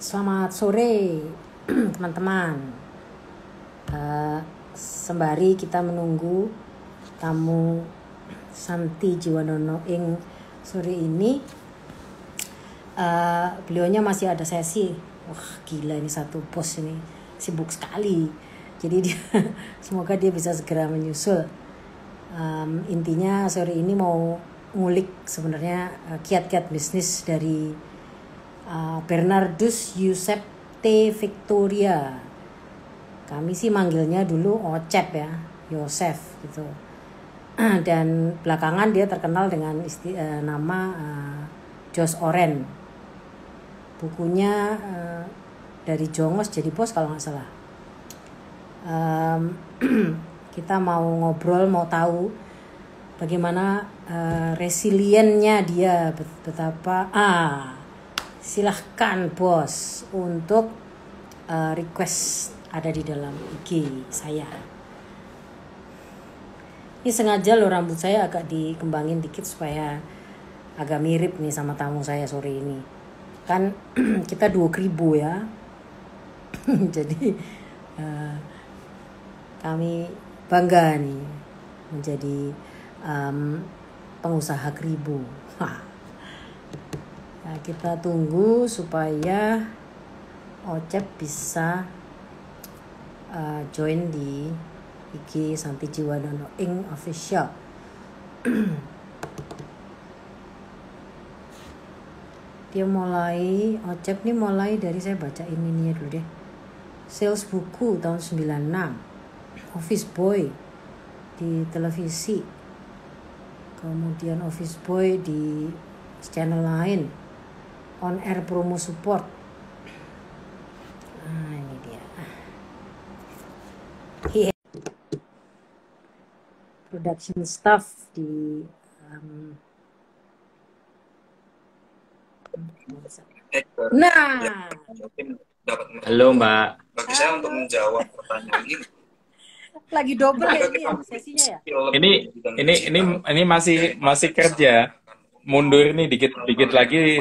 Selamat sore teman-teman. Sembari kita menunggu tamu Santi Jiwanono ing sore ini, beliaunya masih ada sesi. Wah gila, ini satu bos ini sibuk sekali. Jadi dia semoga dia bisa segera menyusul. Intinya sore ini mau ngulik sebenarnya kiat-kiat bisnis dari Bernardus Yusef T. Victoria. Kami sih manggilnya dulu Ocep ya, Yosef gitu. Dan belakangan dia terkenal dengan nama Jos Oren. Bukunya dari Jongos jadi bos kalau nggak salah. Kita mau ngobrol, mau tahu bagaimana resiliennya dia, betapa silahkan bos untuk request ada di dalam IG saya. Ini sengaja loh rambut saya agak dikembangin dikit supaya agak mirip nih sama tamu saya sore ini. Kan kita duo kribo ya. Jadi kami bangga nih menjadi pengusaha kribo. Nah, kita tunggu supaya Ocep bisa join di IG Santi Jiwanono ing official. Dia mulai, Ocep nih mulai dari, saya baca ininya dulu deh. Sales buku tahun 96. Office boy di televisi. Kemudian office boy di channel lain. On air promo support. Ini dia. Production staff di nah. Halo Mbak. Bagi saya untuk menjawab pertanyaan ini. Lagi double ya ini ya sesinya ya? Ini masih kerja. Mundur nih dikit lagi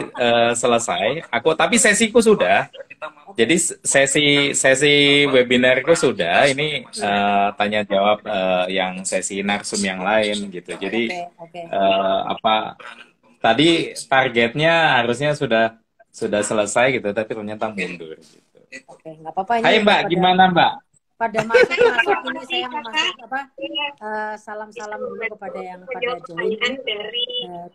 selesai. Tapi sesiku sudah. Jadi sesi webinarku sudah. Ini tanya jawab yang sesi narsum yang lain gitu. Jadi Okay. Tadi targetnya harusnya sudah selesai gitu, tapi ternyata mundur gitu. Oke, nggak apa-apa ini. Hai Mbak, gimana Mbak? Pada masuk ini saya mau masuk salam-salam dulu kepada yang pada join.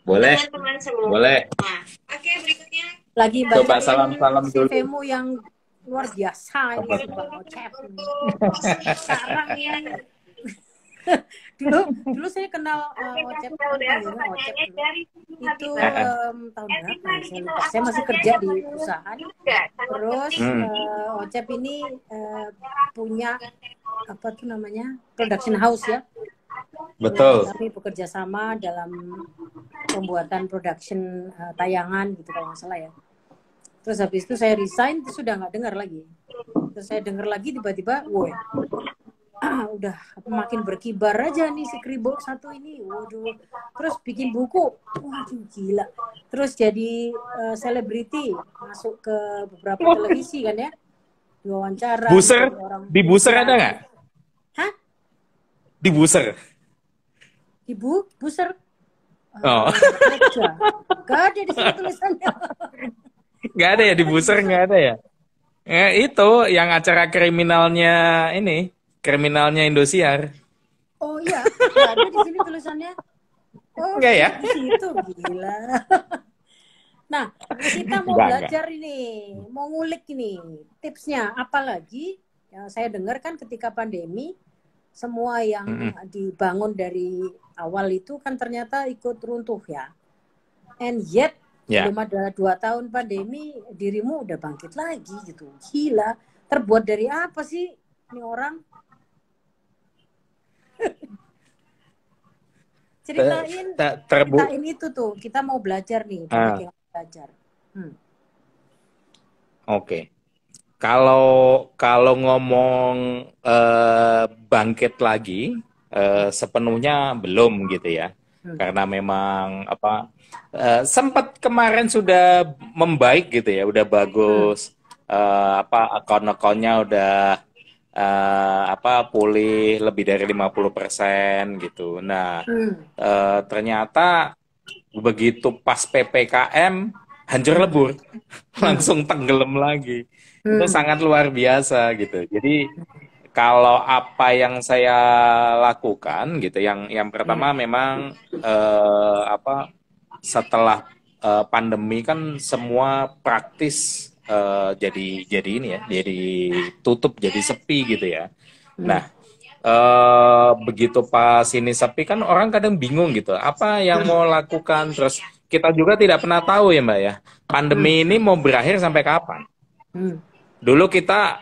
Boleh. Teman-teman semua. Boleh. Nah, oke, berikutnya. Lagi coba salam-salam dulu. CV-mu yang luar biasa ini Bang Ocep. Sekarang ya. dulu saya kenal Ocep dulu. Itu tahun berapa ya? Saya lupa. Saya masih kerja di perusahaan. Terus Ocep ini punya apa tuh namanya production house ya. Betul. Kami bekerja sama dalam pembuatan production tayangan gitu kalau nggak salah ya. Terus habis itu saya resign, terus sudah nggak dengar lagi. Terus saya dengar lagi tiba-tiba, woi, udah makin berkibar aja nih si Kribo satu ini, waduh. Terus bikin buku, waduh gila. Terus jadi selebriti, masuk ke beberapa televisi kan ya, diwawancara. Buser, di Buser ada nggak? Hah? Di Buser? Di Buser? Oh. Gak ada di sini tulisannya. Nggak ada ya di Buser, nggak ada ya? Itu yang acara kriminalnya ini. Kriminalnya Indosiar. Oh iya, nggak ada di sini tulisannya. Oh, enggak ya? Di situ, gila. Nah, kita mau belajar ini, mau ngulik ini tipsnya. Apalagi yang saya dengar kan ketika pandemi, semua yang dibangun dari awal itu kan ternyata ikut runtuh ya. And yet, belum ada 2 tahun pandemi, dirimu udah bangkit lagi gitu. Gila, terbuat dari apa sih ini orang? Ceritain itu tuh, kita mau belajar nih, banyak yang belajar. Oke. Kalau ngomong bangkit lagi, sepenuhnya belum gitu ya, karena memang sempat kemarin sudah membaik gitu ya, udah bagus. apa account-accountnya udah apa pulih lebih dari 50% gitu. Nah, ternyata begitu pas PPKM hancur lebur, langsung tenggelam lagi. Itu sangat luar biasa gitu. Jadi kalau apa yang saya lakukan gitu, yang pertama memang apa setelah pandemi kan semua praktis jadi ini ya, jadi tutup, jadi sepi gitu ya. Nah, begitu pas ini sepi kan orang kadang bingung gitu, apa yang mau lakukan. Terus kita juga tidak pernah tahu ya Mbak ya, pandemi ini mau berakhir sampai kapan. Dulu kita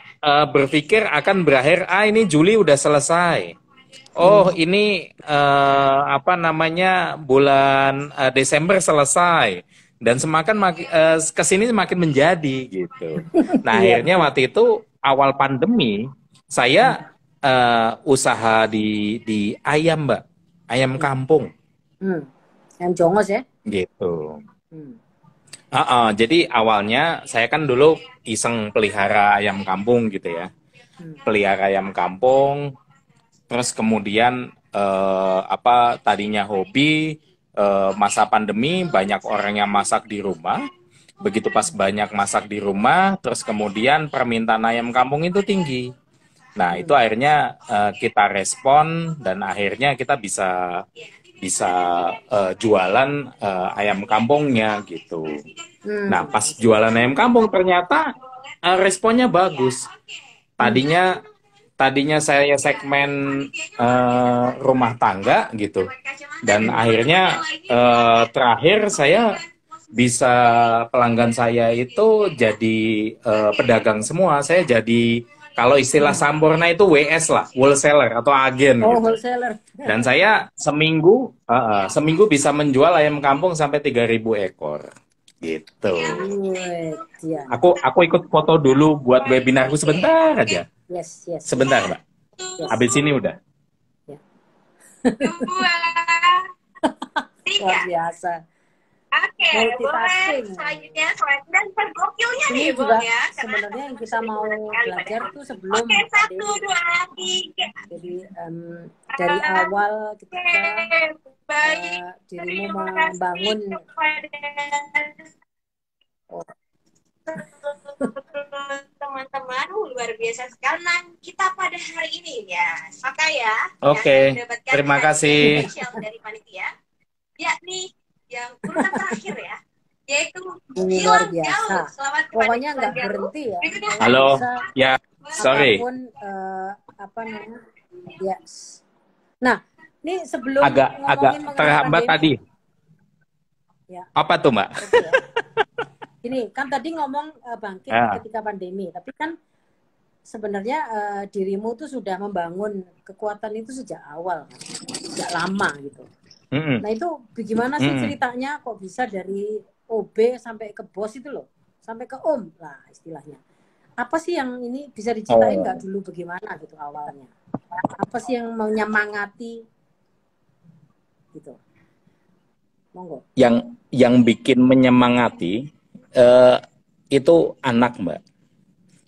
berpikir akan berakhir, ini Juli udah selesai. Oh, ini apa namanya bulan Desember selesai. Dan semakin kesini semakin menjadi gitu. Nah, akhirnya waktu itu awal pandemi saya usaha di ayam, Mbak, ayam kampung. Yang jongos ya? Gitu. Jadi awalnya saya kan dulu iseng pelihara ayam kampung gitu ya. Pelihara ayam kampung, terus kemudian apa tadinya hobi, masa pandemi banyak orang yang masak di rumah. Begitu pas banyak masak di rumah, terus kemudian permintaan ayam kampung itu tinggi. Nah, itu akhirnya kita respon dan akhirnya kita bisa jualan ayam kampungnya gitu. Nah, pas jualan ayam kampung ternyata responnya bagus. Tadinya saya segmen rumah tangga gitu, dan akhirnya terakhir saya bisa pelanggan saya itu jadi pedagang semua. Saya jadi, kalau istilah Sampurna itu WS lah, wholesaler atau agen gitu. Wholesaler. Dan saya seminggu bisa menjual ayam kampung sampai 3.000 ekor. Gitu. Aku ikut foto dulu buat webinarku sebentar aja. Yes. Sebentar, Mbak. Yes. Habis ini udah. Luar biasa. Oke, boleh selanjutnya dan tergokilnya ini nih juga ya, sebenarnya yang kita mau belajar tuh sebelum Oke, 1, 2, 3. Jadi dari awal ketika dirimu membangun teman-teman, luar biasa sekali. Nah, kita pada hari ini ya, maka ya. Oke, terima kasih. Dari panitia, yakni yang urutan terakhir ya, yaitu luar biasa. Pokoknya nggak berhenti ya. Halo, ya, sorry. Apapun, apa namanya? Yes. Nah, ini sebelum agak terhambat tadi. Ya. Apa tuh, Mbak? Ini kan tadi ngomong bangkit ketika pandemi, tapi kan sebenarnya dirimu tuh sudah membangun kekuatan itu sejak awal, sejak lama gitu. Nah itu bagaimana sih ceritanya kok bisa dari OB sampai ke bos itu loh, sampai ke om lah istilahnya. Apa sih yang ini bisa diceritain nggak dulu bagaimana gitu awalnya? Apa sih yang menyemangati gitu? Monggo. Yang bikin menyemangati itu anak, Mbak.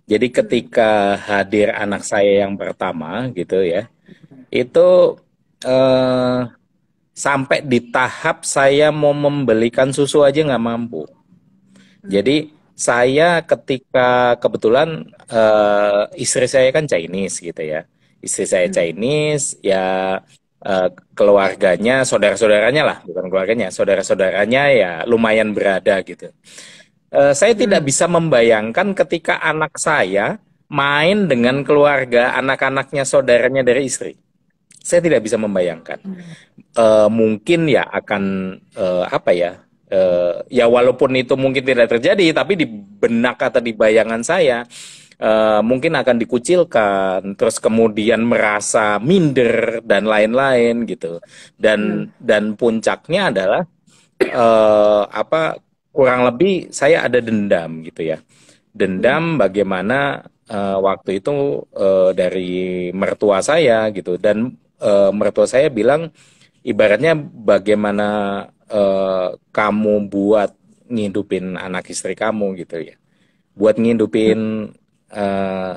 Jadi ketika hadir anak saya yang pertama gitu ya, itu sampai di tahap saya mau membelikan susu aja nggak mampu. Jadi saya ketika kebetulan istri saya kan Chinese gitu ya. Istri saya Chinese ya, keluarganya, saudara-saudaranya lah, bukan keluarganya, saudara-saudaranya ya lumayan berada gitu. Saya tidak bisa membayangkan ketika anak saya main dengan keluarga, anak-anaknya, saudaranya dari istri. Saya tidak bisa membayangkan. Mungkin ya akan apa ya? Ya walaupun itu mungkin tidak terjadi, tapi di benak atau di bayangan saya mungkin akan dikucilkan, terus kemudian merasa minder dan lain-lain gitu. Dan puncaknya adalah apa? Kurang lebih saya ada dendam gitu ya. Dendam bagaimana waktu itu dari mertua saya gitu, dan mertua saya bilang ibaratnya bagaimana kamu buat ngidupin anak istri kamu gitu ya. buat ngidupin eh,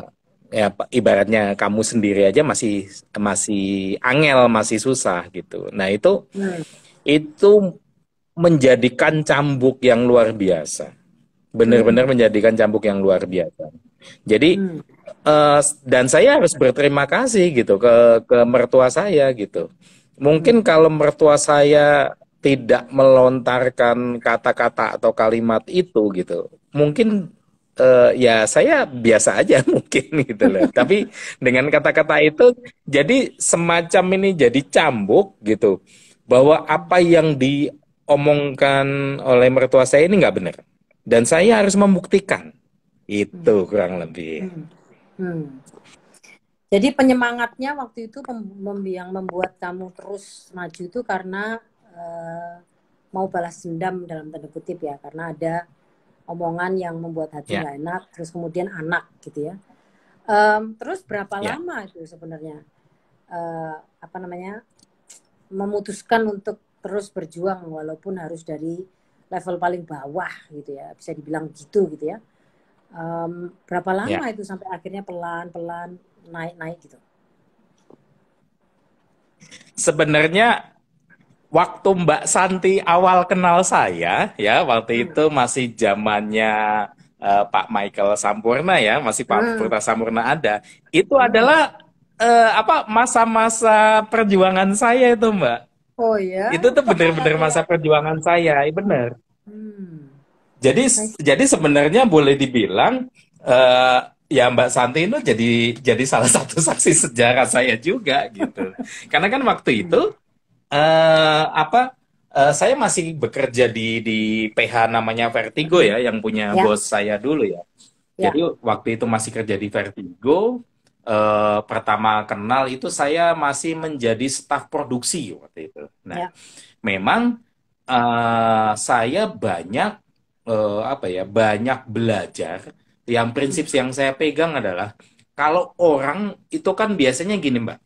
ya ibaratnya kamu sendiri aja masih masih angel, masih susah gitu. Nah, Hmm. itu menjadikan cambuk yang luar biasa. Benar-benar Hmm. menjadikan cambuk yang luar biasa. Jadi Hmm. dan saya harus berterima kasih gitu ke mertua saya gitu. Hmm. Mungkin kalau mertua saya tidak melontarkan kata-kata atau kalimat itu gitu, mungkin ya saya biasa aja mungkin gitu loh. Tapi dengan kata-kata itu jadi semacam ini jadi cambuk gitu bahwa apa yang diomongkan oleh mertua saya ini nggak benar dan saya harus membuktikan itu Hmm. kurang lebih. Hmm. Hmm. Jadi penyemangatnya waktu itu yang membuat kamu terus maju itu karena eh, mau balas dendam dalam tanda kutip ya, karena ada omongan yang membuat hati Ya, nggak enak, terus kemudian anak gitu ya. Terus berapa ya. lama itu sebenarnya apa namanya memutuskan untuk terus berjuang walaupun harus dari level paling bawah gitu ya, bisa dibilang gitu ya. Berapa lama Ya, itu sampai akhirnya pelan-pelan naik-naik gitu? sebenarnya waktu Mbak Santi awal kenal saya, ya waktu Hmm. itu masih zamannya Pak Michael Sampurna ya, masih Pak Hmm. Purta Sampurna ada. Itu Hmm. adalah apa masa-masa perjuangan saya itu Mbak. Oh ya, Itu tuh bener-bener iya. masa perjuangan saya, iya bener. Hmm. Jadi I see. jadi sebenarnya boleh dibilang eh, ya Mbak Santi itu jadi salah satu saksi sejarah saya juga gitu. Karena kan waktu Hmm. itu apa saya masih bekerja di PH namanya Vertigo Hmm. ya yang punya Ya, bos saya dulu ya. Jadi ya. waktu itu masih kerja di Vertigo pertama kenal itu saya masih menjadi staf produksi waktu itu. Nah, Ya. memang saya banyak apa ya banyak belajar. Yang prinsip Hmm. yang saya pegang adalah kalau orang itu kan biasanya gini Mbak.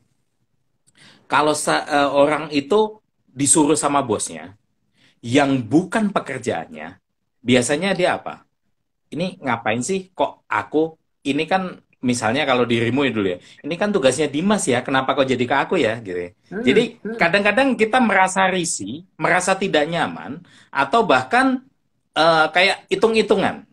Kalau orang itu disuruh sama bosnya yang bukan pekerjaannya, biasanya dia apa? Ini ngapain sih kok aku ini kan misalnya kalau dirimu ya dulu ya ini kan tugasnya Dimas ya kenapa kok jadi ke aku ya gitu ya. Jadi Hmm. Hmm. kadang-kadang kita merasa risih merasa tidak nyaman atau bahkan kayak hitung-hitungan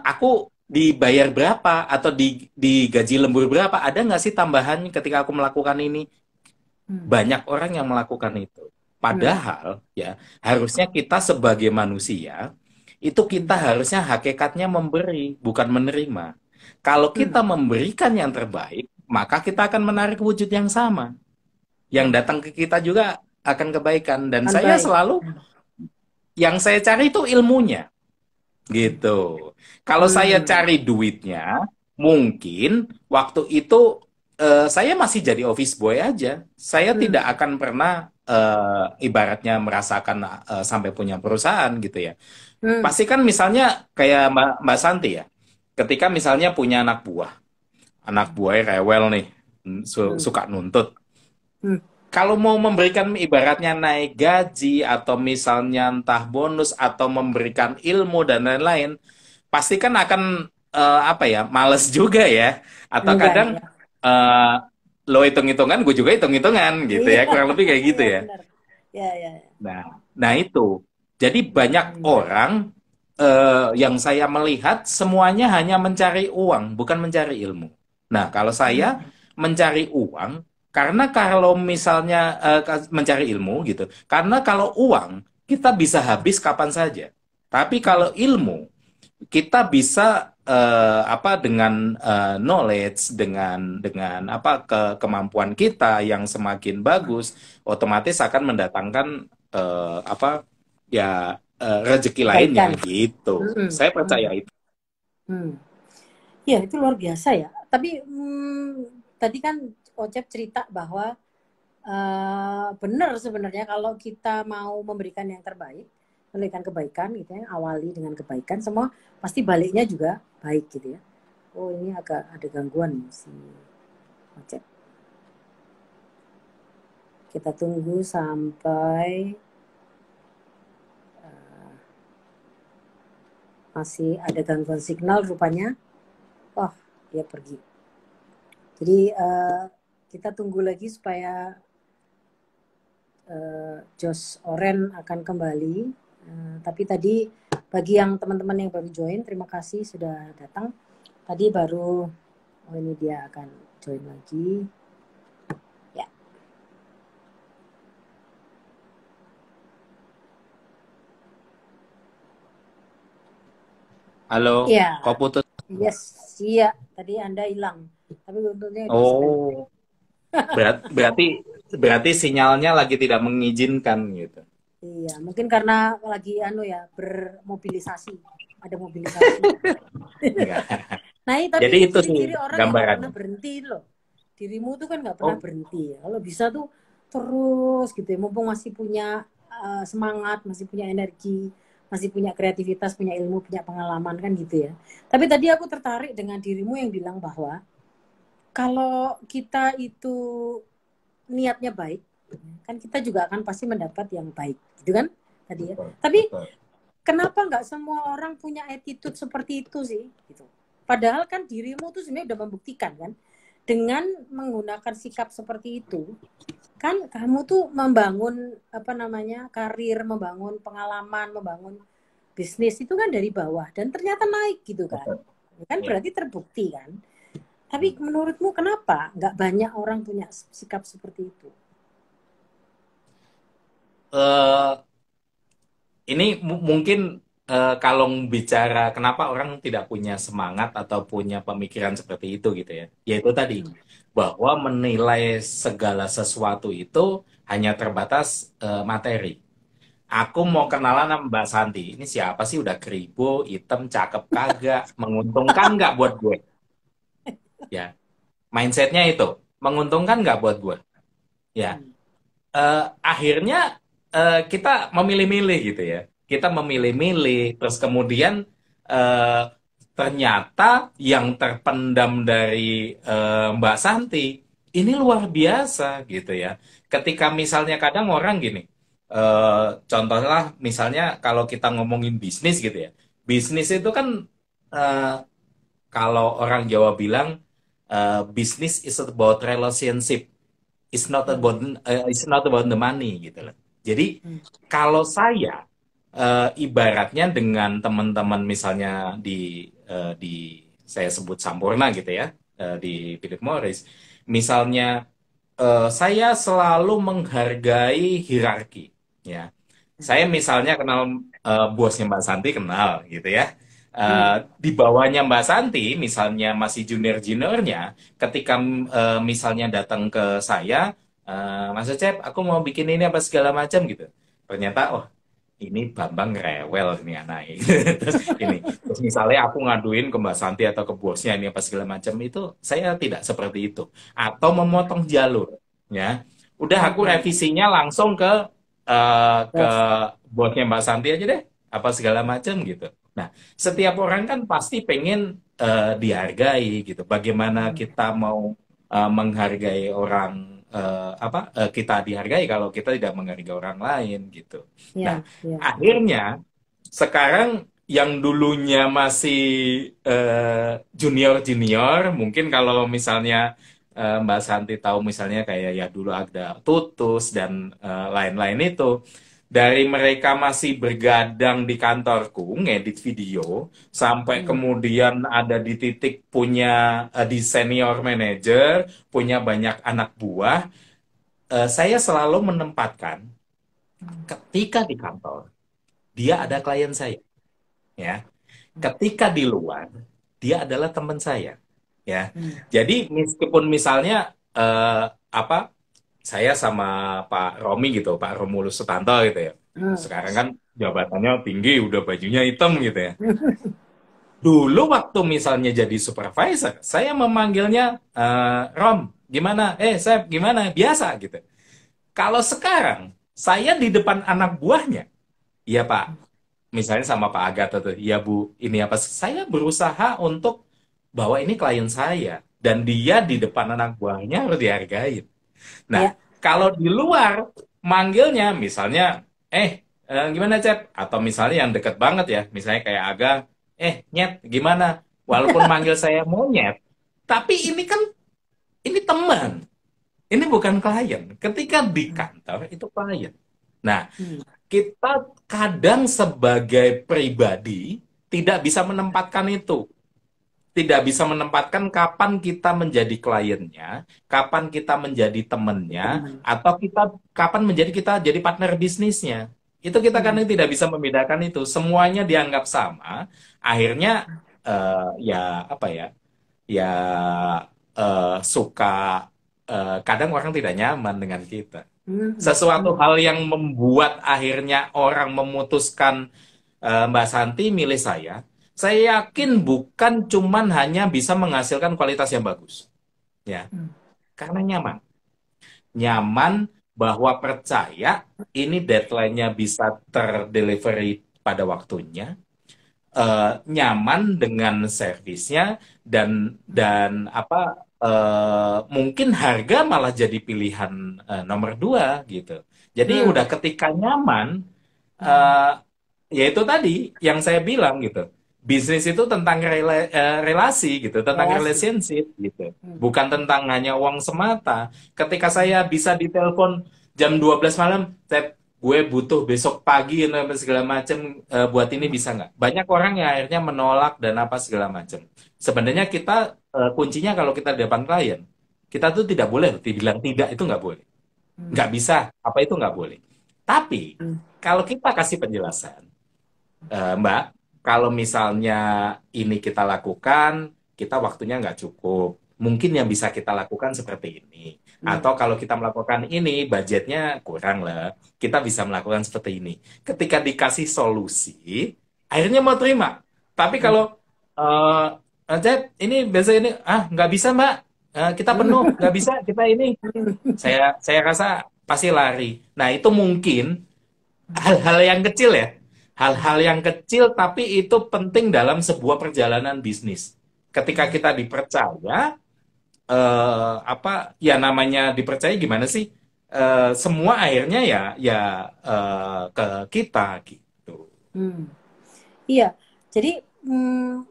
aku dibayar berapa atau digaji lembur berapa ada nggak sih tambahan ketika aku melakukan ini Hmm. banyak orang yang melakukan itu. Hmm. Padahal ya harusnya kita sebagai manusia itu Hmm. kita harusnya hakikatnya memberi, bukan menerima. Kalau Hmm. kita memberikan yang terbaik, maka kita akan menarik wujud yang sama. Yang Hmm. datang ke kita juga akan kebaikan. Dan Kan saya baik. selalu, yang saya cari itu ilmunya. Gitu. Kalau saya Hmm. cari duitnya, mungkin waktu itu saya masih jadi office boy aja. Saya Hmm. tidak akan pernah ibaratnya merasakan sampai punya perusahaan gitu ya. Hmm. Pasti kan misalnya kayak Mbak Santi ya, ketika misalnya punya anak buahnya rewel nih, Hmm. suka nuntut Hmm. kalau mau memberikan ibaratnya naik gaji atau misalnya entah bonus atau memberikan ilmu dan lain-lain, pasti kan akan apa ya, males juga ya. Atau Enggak kadang ya. eh, lo hitung-hitungan, gue juga hitung-hitungan gitu Iya. ya, kurang lebih kayak gitu Iya ya. benar. Ya, ya, ya. Nah, nah itu. Jadi banyak Hmm. orang yang saya melihat semuanya hanya mencari uang, bukan mencari ilmu. Nah, kalau saya Hmm. mencari uang, karena kalau misalnya mencari ilmu gitu, karena kalau uang kita bisa habis kapan saja. Tapi Hmm. kalau ilmu kita bisa apa dengan knowledge dengan apa kemampuan kita yang semakin bagus otomatis akan mendatangkan apa ya rezeki lainnya Kebaikan. gitu. Hmm. Saya percaya Hmm. itu. Hmm. Ya, itu luar biasa ya. Tapi tadi kan Ocep cerita bahwa benar sebenarnya kalau kita mau memberikan yang terbaik, memberikan kebaikan gitu ya, awali dengan kebaikan, semua pasti baliknya juga baik gitu ya. Oh ini agak ada gangguan nih si Ocep. Kita tunggu sampai masih ada gangguan signal rupanya. Oh, dia pergi. Jadi kita tunggu lagi supaya Josh Oren akan kembali. Tapi tadi bagi yang teman-teman yang baru join, terima kasih sudah datang. Tadi baru, oh ini dia akan join lagi. Ya. Halo, Ya. kok putus? Yes, iya. Tadi Anda hilang. Tapi untungnya Oh, berarti sinyalnya lagi tidak mengizinkan gitu. iya, mungkin karena lagi bermobilisasi. Ada mobilisasi. Enggak. Nah, tapi Jadi itu sih ciri-ciri orang yang nggak gambarannya. pernah berhenti loh. Dirimu tuh kan nggak pernah Oh, berhenti ya. Kalau bisa tuh terus gitu ya. Mumpung masih punya semangat, masih punya energi, masih punya kreativitas, punya ilmu, punya pengalaman kan gitu ya. Tapi tadi aku tertarik dengan dirimu yang bilang bahwa kalau kita itu niatnya baik, kan kita juga akan pasti mendapat yang baik, gitu kan tadi ya. Tapi betul. kenapa nggak semua orang punya attitude seperti itu sih? Gitu. Padahal kan dirimu tuh sebenarnya udah membuktikan kan, dengan menggunakan sikap seperti itu, kan kamu tuh membangun karir, membangun pengalaman, membangun bisnis itu kan dari bawah dan ternyata naik gitu kan. Kan Ya. berarti terbukti kan. Tapi menurutmu kenapa nggak banyak orang punya sikap seperti itu? Eh, ini mungkin kalau bicara kenapa orang tidak punya semangat atau punya pemikiran seperti itu gitu ya. Yaitu tadi bahwa menilai segala sesuatu itu hanya terbatas materi. Aku mau kenalan sama Mbak Santi. Ini siapa sih udah keribu, hitam, cakep kagak, menguntungkan nggak buat gue? Ya, mindsetnya itu menguntungkan nggak buat gue? Ya, akhirnya kita memilih-milih gitu ya. Kita memilih-milih, terus kemudian eh, ternyata yang terpendam dari Mbak Santi ini luar biasa gitu ya. Ketika misalnya kadang orang gini, contohnya misalnya kalau kita ngomongin bisnis gitu ya, bisnis itu kan eh, kalau orang Jawa bilang bisnis is about relationship. It's not about the money gitu loh. Jadi kalau saya ibaratnya dengan teman-teman misalnya di saya sebut Sampurna gitu ya, di Philip Morris, misalnya saya selalu menghargai hierarki ya. Saya misalnya kenal bosnya Mbak Santi kenal gitu ya. Di bawahnya Mbak Santi, misalnya masih junior-juniornya, ketika misalnya datang ke saya, Mas Cep, aku mau bikin ini apa segala macam gitu. Ternyata, oh ini Bambang rewel ini anak ini. Terus misalnya aku ngaduin ke Mbak Santi atau ke bosnya ini apa segala macam itu, saya tidak seperti itu. Atau memotong jalur, ya. Udah aku revisinya langsung ke bosnya Mbak Santi aja deh, apa segala macam gitu. Nah, setiap orang kan pasti pengen dihargai gitu. Bagaimana kita mau menghargai orang kita dihargai kalau kita tidak menghargai orang lain gitu. Nah, akhirnya sekarang yang dulunya masih junior-junior, mungkin kalau misalnya Mbak Santi tahu misalnya kayak ya dulu ada Tutus dan lain-lain itu, dari mereka masih bergadang di kantorku ngedit video sampai kemudian ada di titik punya di senior manager, punya banyak anak buah, saya selalu menempatkan ketika di kantor dia ada klien saya, ya. Ketika di luar dia adalah teman saya, ya. Jadi meskipun misalnya apa saya sama Pak Romi gitu, Pak Romulus Sutanto gitu ya. Sekarang kan jabatannya tinggi, udah bajunya hitam gitu ya. Dulu waktu misalnya jadi supervisor, saya memanggilnya Rom, gimana? Sep, gimana? Biasa gitu. Kalau sekarang saya di depan anak buahnya, iya Pak, misalnya sama Pak Agatha tuh, ya Bu, ini apa? Saya berusaha untuk bahwa ini klien saya dan dia di depan anak buahnya harus dihargai. Nah, kalau di luar manggilnya misalnya, gimana Cep? Atau misalnya yang deket banget ya, misalnya kayak Aga, Nyet, gimana? Walaupun manggil saya monyet, tapi ini teman. Ini bukan klien. Ketika di kantor itu klien. Nah, Hmm. kita kadang sebagai pribadi tidak bisa menempatkan itu. Tidak bisa menempatkan kapan kita menjadi kliennya, kapan kita menjadi temennya, Teman. atau kapan kita jadi partner bisnisnya. Itu kita Hmm. kadang tidak bisa membedakan itu. Semuanya dianggap sama. Akhirnya ya apa ya? Ya suka kadang orang tidak nyaman dengan kita. Hmm. Sesuatu Hmm. hal yang membuat akhirnya orang memutuskan Mbak Santi milih saya yakin bukan cuman hanya bisa menghasilkan kualitas yang bagus, ya, Hmm. karena nyaman. Nyaman bahwa percaya ini deadline-nya bisa terdelivery pada waktunya, nyaman dengan servisnya dan apa mungkin harga malah jadi pilihan nomor dua gitu. Jadi Hmm. udah ketika nyaman, Hmm. eh, ya itu tadi yang saya bilang gitu. Bisnis itu tentang relasi gitu, tentang Relasi. relationship gitu. Hmm. Bukan tentang hanya uang semata. Ketika saya bisa ditelepon jam 12 malam, gue butuh besok pagi apa segala macam, buat ini bisa nggak? Banyak orang yang akhirnya menolak dan apa segala macam. Sebenarnya kita kuncinya kalau kita di depan klien, kita tuh tidak boleh dibilang tidak, itu nggak boleh. Hmm. Nggak bisa, apa itu nggak boleh. Tapi Hmm. kalau kita kasih penjelasan, Mbak, kalau misalnya ini kita lakukan, kita waktunya nggak cukup. Mungkin yang bisa kita lakukan seperti ini. Hmm. Atau kalau kita melakukan ini, budgetnya kurang lah. Kita bisa melakukan seperti ini. Ketika dikasih solusi, akhirnya mau terima. Tapi kalau, Cep, ini biasa ini, nggak bisa Mbak. Kita penuh, nggak bisa kita ini. Saya rasa pasti lari. Nah, itu mungkin hal-hal yang kecil ya. Hal-hal yang kecil tapi itu penting dalam sebuah perjalanan bisnis. Ketika kita dipercaya, apa ya namanya dipercaya gimana sih? Semua akhirnya ya ke kita gitu. Hmm. Iya, jadi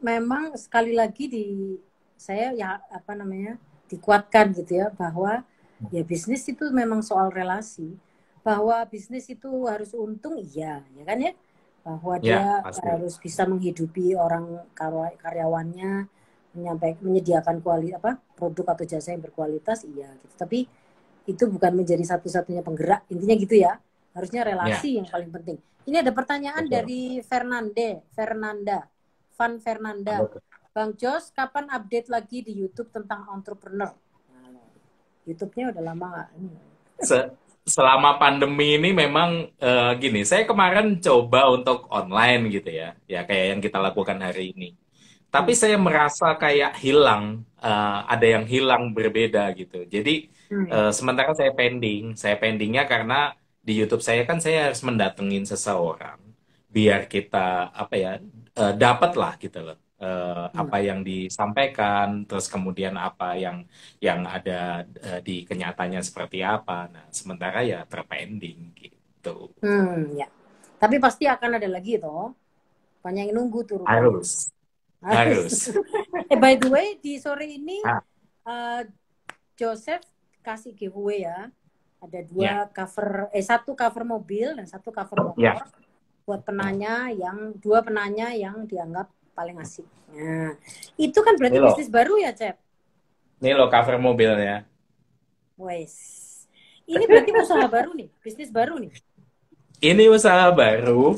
memang sekali lagi saya ya apa namanya dikuatkan gitu ya bahwa ya bisnis itu memang soal relasi, bahwa bisnis itu harus untung, iya, ya kan ya, bahwa dia Ya, pasti. harus bisa menghidupi orang karyawannya, menyediakan produk atau jasa yang berkualitas, iya gitu. Tapi itu bukan menjadi satu-satunya penggerak, intinya gitu ya. Harusnya Ya, relasi yang paling penting. Ini ada pertanyaan betul. dari Van Fernanda. Apa tuh? Bang Jos, kapan update lagi di YouTube tentang entrepreneur? Nah, YouTube-nya udah lama nggak? Se- Selama pandemi ini memang gini, saya kemarin coba untuk online gitu ya, ya kayak yang kita lakukan hari ini. Tapi Hmm. saya merasa kayak hilang, ada yang hilang berbeda gitu. Jadi Hmm. sementara saya pendingnya karena di YouTube saya kan saya harus mendatengin seseorang biar kita apa ya dapat lah gitu loh. Hmm. Apa yang disampaikan, terus kemudian apa yang ada di kenyataannya seperti apa. Nah, sementara ya terpending gitu. Ya. Tapi pasti akan ada lagi toh. Banyak yang nunggu tuh rupanya. Harus, harus. By the way, di sore ini Ah, Joseph kasih giveaway ya. Ada ya, satu cover mobil dan satu cover ya. motor buat dua penanya yang dianggap paling asik. Nah, itu kan Ini berarti loh, bisnis baru ya, Cep? ini loh cover mobilnya. Wes. Ini berarti usaha baru nih, bisnis baru nih. Ini usaha baru.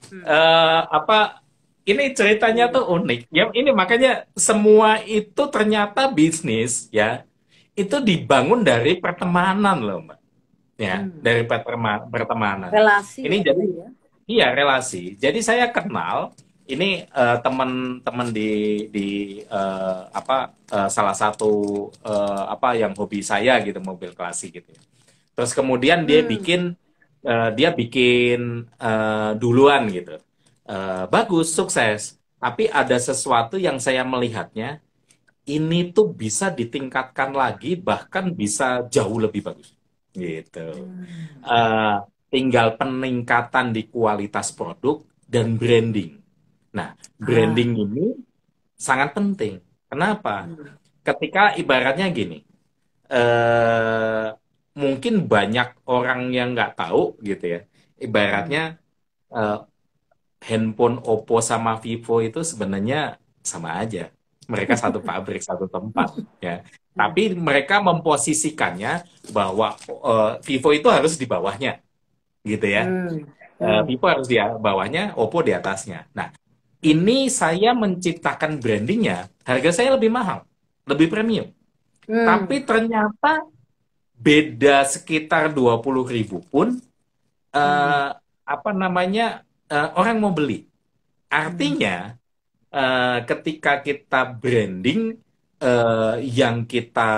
Hmm. Apa? Ini ceritanya tuh unik. Ya, ini makanya semua itu ternyata bisnis ya. Itu dibangun dari pertemanan loh, Mbak. Ya, dari pertemanan. Relasi Ini ya jadi tadi ya. iya relasi. Jadi saya kenal ini teman-teman di apa salah satu apa yang hobi saya gitu mobil klasik gitu. Terus kemudian dia bikin duluan gitu. Bagus, sukses. Tapi ada sesuatu yang saya melihatnya ini tuh bisa ditingkatkan lagi bahkan bisa jauh lebih bagus. Gitu. Eh, Tinggal peningkatan di kualitas produk dan branding. Nah, Ah. branding ini sangat penting. Kenapa? Hmm. Ketika ibaratnya gini, eh, mungkin banyak orang yang nggak tahu gitu ya. Hmm. Ibaratnya eh, handphone Oppo sama Vivo itu sebenarnya sama aja. Mereka satu pabrik, satu tempat, ya. Hmm. Tapi mereka memposisikannya bahwa Vivo itu harus di bawahnya, gitu ya. Hmm. Hmm. Vivo harus di bawahnya, Oppo di atasnya. Nah, ini saya menciptakan brandingnya, harga saya lebih mahal, lebih premium. Hmm. Tapi ternyata beda sekitar 20.000 pun, Hmm. eh, apa namanya, orang mau beli. Hmm. Artinya, ketika kita branding yang kita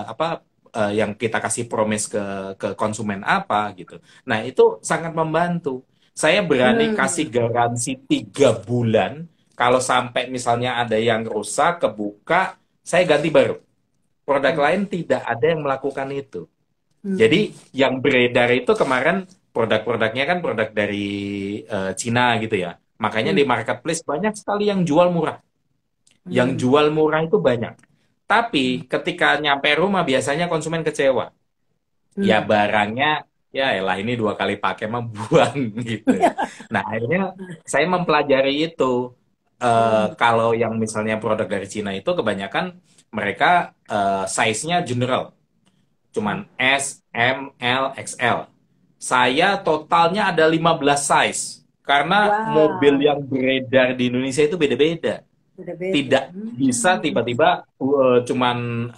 apa yang kita kasih promise ke konsumen apa gitu. Nah, itu sangat membantu. Saya berani kasih Hmm. garansi 3 bulan. Kalau sampai misalnya ada yang rusak, kebuka, saya ganti baru. Produk Hmm. lain tidak ada yang melakukan itu. Jadi Hmm. yang beredar itu kemarin produk-produknya kan produk dari Cina gitu ya. Makanya di Hmm. marketplace banyak sekali yang jual murah. Yang Hmm. jual murah itu banyak. Hmm. Tapi ketika nyampe rumah biasanya konsumen kecewa. Ya Hmm. barangnya, ya elah ini 2 kali pakai mah buang gitu. Nah akhirnya saya mempelajari itu. Hmm. Kalau yang misalnya produk dari Cina itu kebanyakan mereka size-nya general. Cuman S, M, L, XL. Saya totalnya ada 15 size. Karena mobil Wow, yang beredar di Indonesia itu beda-beda. udah beda. Tidak bisa tiba-tiba cuman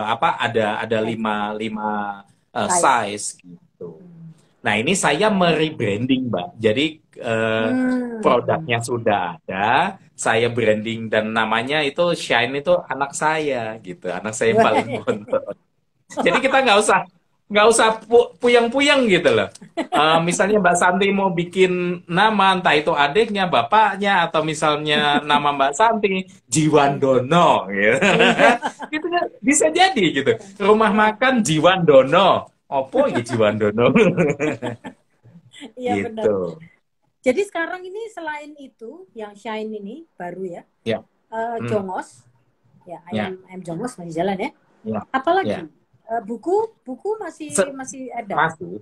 apa ada Size. lima lima Size. size gitu. Hmm. Nah, ini saya merebranding, Mbak. Jadi eh, Hmm. produknya sudah ada, saya branding dan namanya itu Shine itu anak saya gitu, anak saya yang paling bontot. Jadi kita nggak usah puyeng-puyeng gitu loh. Misalnya Mbak Santi mau bikin nama, entah itu adiknya, bapaknya, atau misalnya nama Mbak Santi Jiwandono, gitu. Iya, Gitu kan bisa jadi gitu. iya, Rumah iya, makan Jiwandono. Opo iki Jiwandono? iya benar. Gitu. Jadi sekarang ini selain itu, yang Shine ini baru ya, Ya. Hmm. Jongos, ya Ya. ayam Jongos masih jalan ya. Ya. Ya. Apalagi buku buku masih Se- masih ada. Masih.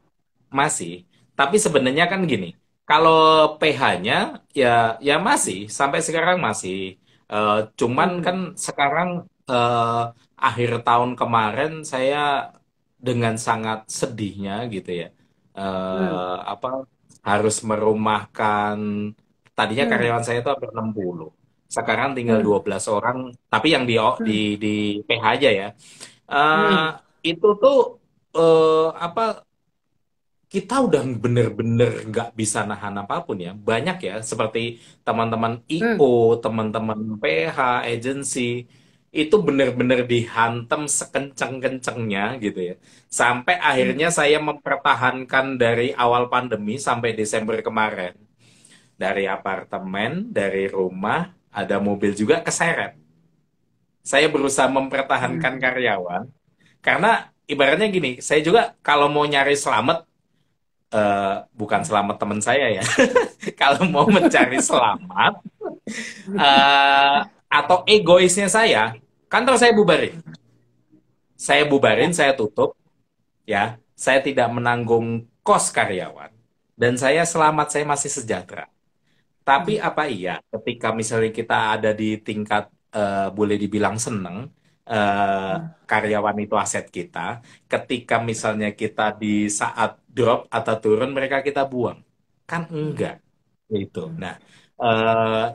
Masih. Tapi sebenarnya kan gini, kalau PH-nya ya ya masih sampai sekarang masih. Cuman kan Hmm. sekarang akhir tahun kemarin saya dengan sangat sedihnya gitu ya. Hmm. Apa harus merumahkan tadinya Hmm. karyawan saya itu hampir 60. Sekarang tinggal Hmm. 12 orang, tapi yang di Hmm. di PH aja ya. Eh, Hmm. itu tuh apa kita udah bener-bener nggak bisa nahan apapun ya. Banyak ya, seperti teman-teman Hmm. IO, teman-teman PH, agency, itu bener-bener dihantam sekenceng-kencengnya gitu ya. Sampai akhirnya Hmm. saya mempertahankan dari awal pandemi sampai Desember kemarin. Dari apartemen, dari rumah, ada mobil juga keseret. Saya berusaha mempertahankan Hmm. karyawan, karena ibaratnya gini, saya juga kalau mau nyari selamat, bukan selamat teman saya ya. Kalau mau mencari selamat eh, atau egoisnya saya, kantor saya bubarin. Saya bubarin, Ya. saya tutup, ya. Saya tidak menanggung kos karyawan dan saya selamat, saya masih sejahtera. Tapi Hmm. apa iya, ketika misalnya kita ada di tingkat boleh dibilang seneng, eh, Hmm. karyawan itu aset kita. Ketika misalnya kita di saat drop atau turun, mereka kita buang, kan Hmm. enggak itu. Hmm. Nah,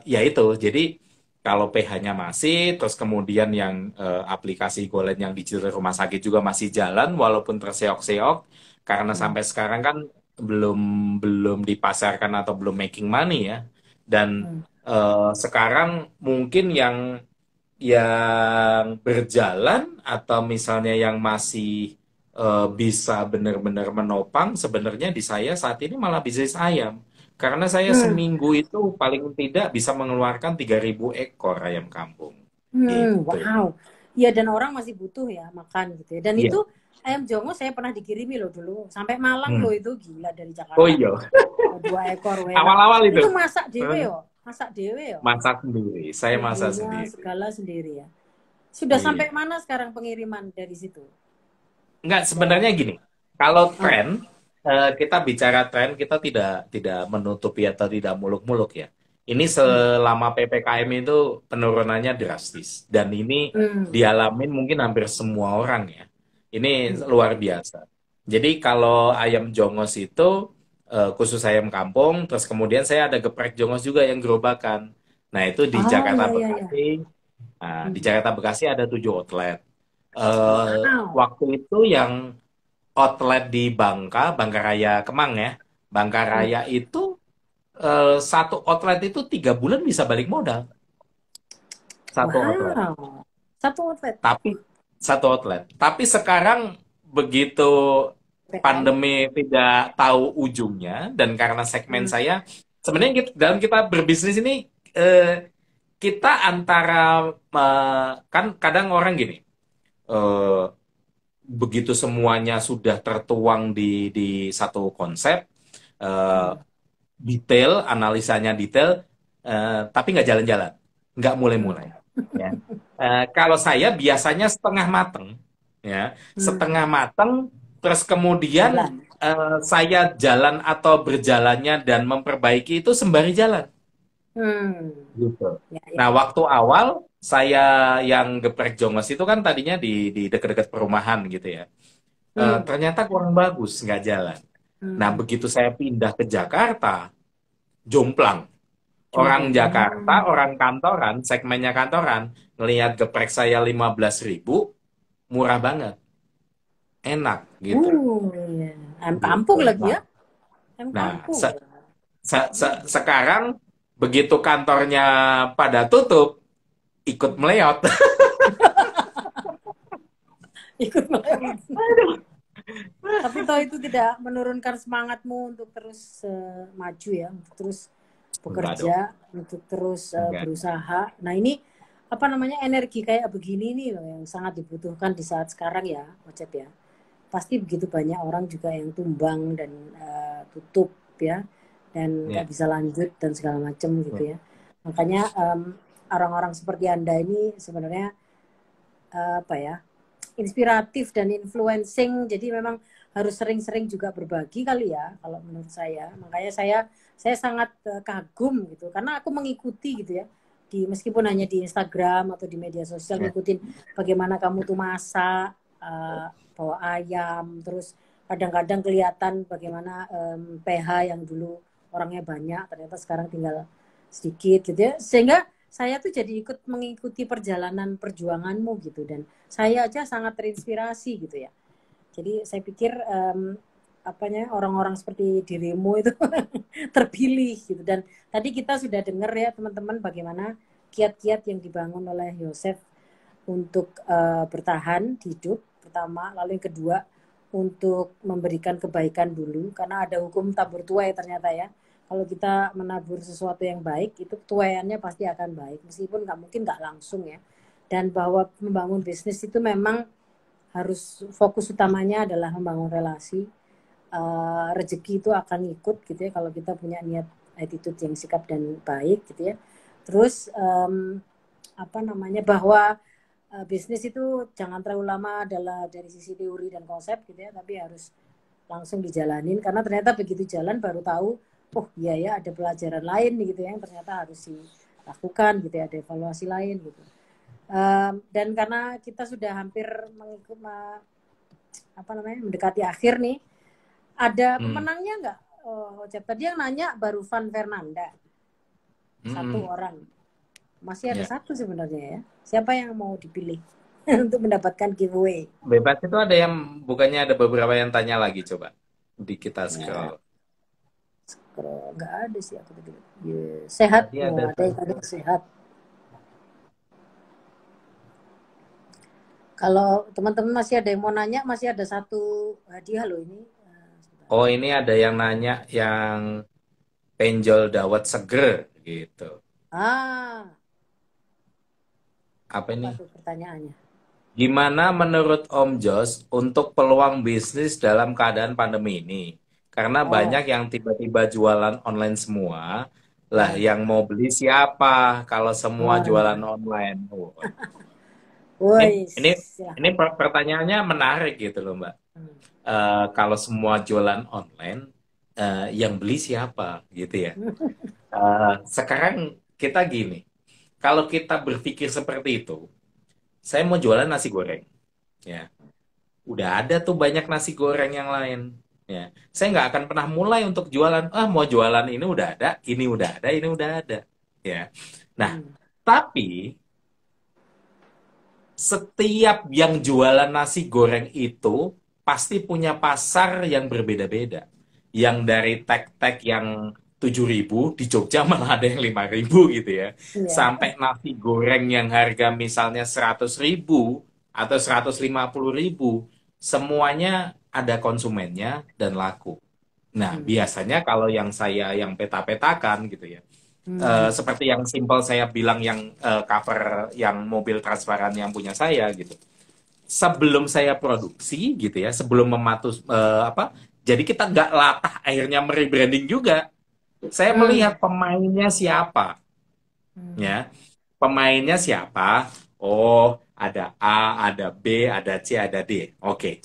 ya itu. Jadi kalau PH-nya masih, terus kemudian yang aplikasi Golen yang digital rumah sakit juga masih jalan, walaupun terseok-seok, karena Hmm. sampai sekarang kan belum belum dipasarkan atau belum making money ya. Dan Hmm. sekarang mungkin yang berjalan atau misalnya yang masih bisa benar-benar menopang sebenarnya di saya saat ini malah bisnis ayam. Karena saya Hmm. seminggu itu paling tidak bisa mengeluarkan 3.000 ekor ayam kampung. Hmm. Gitu. Wow. Iya dan orang masih butuh ya makan gitu ya. Dan Iya. itu ayam jongo saya pernah dikirimi loh dulu sampai Malang Hmm. loh itu gila dari Oh Jakarta. iya, 2 ekor enak. awal-awal itu. Itu masak dewe Hmm. yo. Masak dewe ya? Masak sendiri. Saya masak Bumbunya sendiri. segala sendiri ya. Sudah sampai Iya. mana sekarang pengiriman dari situ? Enggak, Udah. sebenarnya gini. Kalau Ah, tren, kita bicara tren, kita tidak tidak menutupi atau tidak muluk-muluk ya. Ini hmm. selama PPKM itu penurunannya drastis. Dan ini Hmm. dialamin mungkin hampir semua orang ya. Ini Hmm. luar biasa. Jadi kalau ayam jongos itu, khusus ayam kampung, terus kemudian saya ada geprek jongos juga yang gerobakan. Nah itu di Oh Jakarta iya iya iya. Bekasi. Nah, di Hmm. Jakarta Bekasi ada 7 outlet. eh Wow. Waktu itu yang outlet di Bangka Raya Kemang ya. Bangka Hmm. Raya itu, satu outlet itu 3 bulan bisa balik modal. Satu outlet. Wow. Satu outlet. Tapi satu outlet. Tapi sekarang begitu PKM. pandemi tidak tahu ujungnya dan karena segmen Hmm. saya sebenarnya dalam kita berbisnis ini, kita antara, kan kadang orang gini, eh, begitu semuanya sudah tertuang di satu konsep, eh, Hmm. detail, analisanya detail, tapi nggak jalan-jalan, nggak Hmm. mulai-mulai. Ya. Kalau saya biasanya setengah mateng, ya, setengah Hmm. mateng, terus kemudian, Jalan. saya jalan atau berjalannya dan memperbaiki itu sembari jalan. Hmm. Gitu. Ya ya Nah, ya. waktu awal saya yang geprek jongos itu kan tadinya di dekat-dekat perumahan gitu ya. Hmm. Ternyata kurang bagus, nggak jalan. Nah, Hmm. begitu saya pindah ke Jakarta, jomplang. Orang Jomplang. Jakarta, orang kantoran, segmennya kantoran, ngelihat geprek saya 15.000, murah banget, enak gitu, Iya. Ayam gitu. kampung lagi Nah, ya. Ayam nah, kampung. sekarang begitu kantornya pada tutup, ikut Hmm. meleot. Ikut melewat. Tapi toh itu tidak menurunkan semangatmu untuk terus maju ya, untuk terus Enggak dong, bekerja, untuk terus enggak. berusaha. Nah ini apa namanya energi kayak begini nih loh yang sangat dibutuhkan di saat sekarang ya, Ocep ya. Pasti begitu banyak orang juga yang tumbang dan tutup ya, dan nggak Ya, bisa lanjut dan segala macam ya. gitu ya. Makanya orang-orang seperti Anda ini sebenarnya apa ya, inspiratif dan influencing. Jadi memang harus sering-sering juga berbagi kali ya kalau menurut saya. Makanya saya sangat kagum gitu karena aku mengikuti gitu ya. Meskipun hanya di Instagram atau di media sosial Ya. ngikutin bagaimana kamu tuh masak, bawa ayam, terus kadang-kadang kelihatan bagaimana PH yang dulu orangnya banyak ternyata sekarang tinggal sedikit gitu ya. Sehingga saya tuh jadi ikut mengikuti perjalanan perjuanganmu gitu dan saya aja sangat terinspirasi gitu ya. Jadi saya pikir apanya orang-orang seperti dirimu itu terpilih gitu dan tadi kita sudah dengar ya teman-teman bagaimana kiat-kiat yang dibangun oleh Yosef untuk bertahan hidup pertama, lalu yang kedua untuk memberikan kebaikan dulu karena ada hukum tabur tuai ternyata ya. Kalau kita menabur sesuatu yang baik itu tuaiannya pasti akan baik meskipun nggak mungkin nggak langsung ya. Dan bahwa membangun bisnis itu memang harus fokus utamanya adalah membangun relasi. Rezeki itu akan ikut gitu ya kalau kita punya niat attitude yang sikap dan baik gitu ya. Terus apa namanya bahwa bisnis itu jangan terlalu lama adalah dari sisi teori dan konsep gitu ya, tapi harus langsung dijalanin karena ternyata begitu jalan baru tahu, oh iya ya ada pelajaran lain gitu ya yang ternyata harus dilakukan gitu ya, ada evaluasi lain gitu. Dan karena kita sudah hampir mengikut apa namanya mendekati akhir nih, ada Hmm. pemenangnya nggak? Oh, tadi yang nanya baru Van Fernanda, satu Mm-mm. orang. Masih ada Ya. satu sebenarnya ya. Siapa yang mau dipilih untuk mendapatkan giveaway? Bebas itu ada yang bukannya ada beberapa yang tanya lagi coba di kita Ya, scroll. kalau nggak ada sih aku tadi. Ya, sehat, Tadi ada oh, ada yang tadi sehat. Kalau teman-teman masih ada yang mau nanya, masih ada satu hadiah loh ini. Oh, ini ada yang nanya yang penjol dawet seger gitu. Ah, Apa apa ini? tuh pertanyaannya? Gimana menurut Om Jos untuk peluang bisnis dalam keadaan pandemi ini? Karena Oh, banyak yang tiba-tiba jualan online semua Lah, yang mau beli siapa kalau semua jualan Wah, online? Oh, ini woi, ini ini silahkan. pertanyaannya menarik gitu loh, Mbak. Kalau semua jualan online, yang beli siapa gitu ya? Sekarang kita gini, kalau kita berpikir seperti itu, saya mau jualan nasi goreng, ya. Udah ada tuh banyak nasi goreng yang lain, ya. Saya nggak akan pernah mulai untuk jualan. Mau jualan ini udah ada, ini udah ada, ini udah ada, ya. Nah, Hmm. tapi setiap yang jualan nasi goreng itu pasti punya pasar yang berbeda-beda. Yang dari tek-tek yang 7.000 di Jogja malah ada yang 5.000 gitu ya. Iya. Sampai nasi goreng yang harga misalnya 100.000 atau 150.000, semuanya ada konsumennya dan laku. Nah, Hmm. biasanya kalau yang saya yang peta-petakan gitu ya, Hmm. seperti yang simpel saya bilang yang cover yang mobil transparan yang punya saya gitu. Sebelum saya produksi gitu ya, sebelum mematus apa, jadi kita nggak latah akhirnya merebranding juga. Saya Hmm. melihat pemainnya siapa, Hmm. ya. Pemainnya siapa? Oh, ada A, ada B, ada C, ada D. Oke.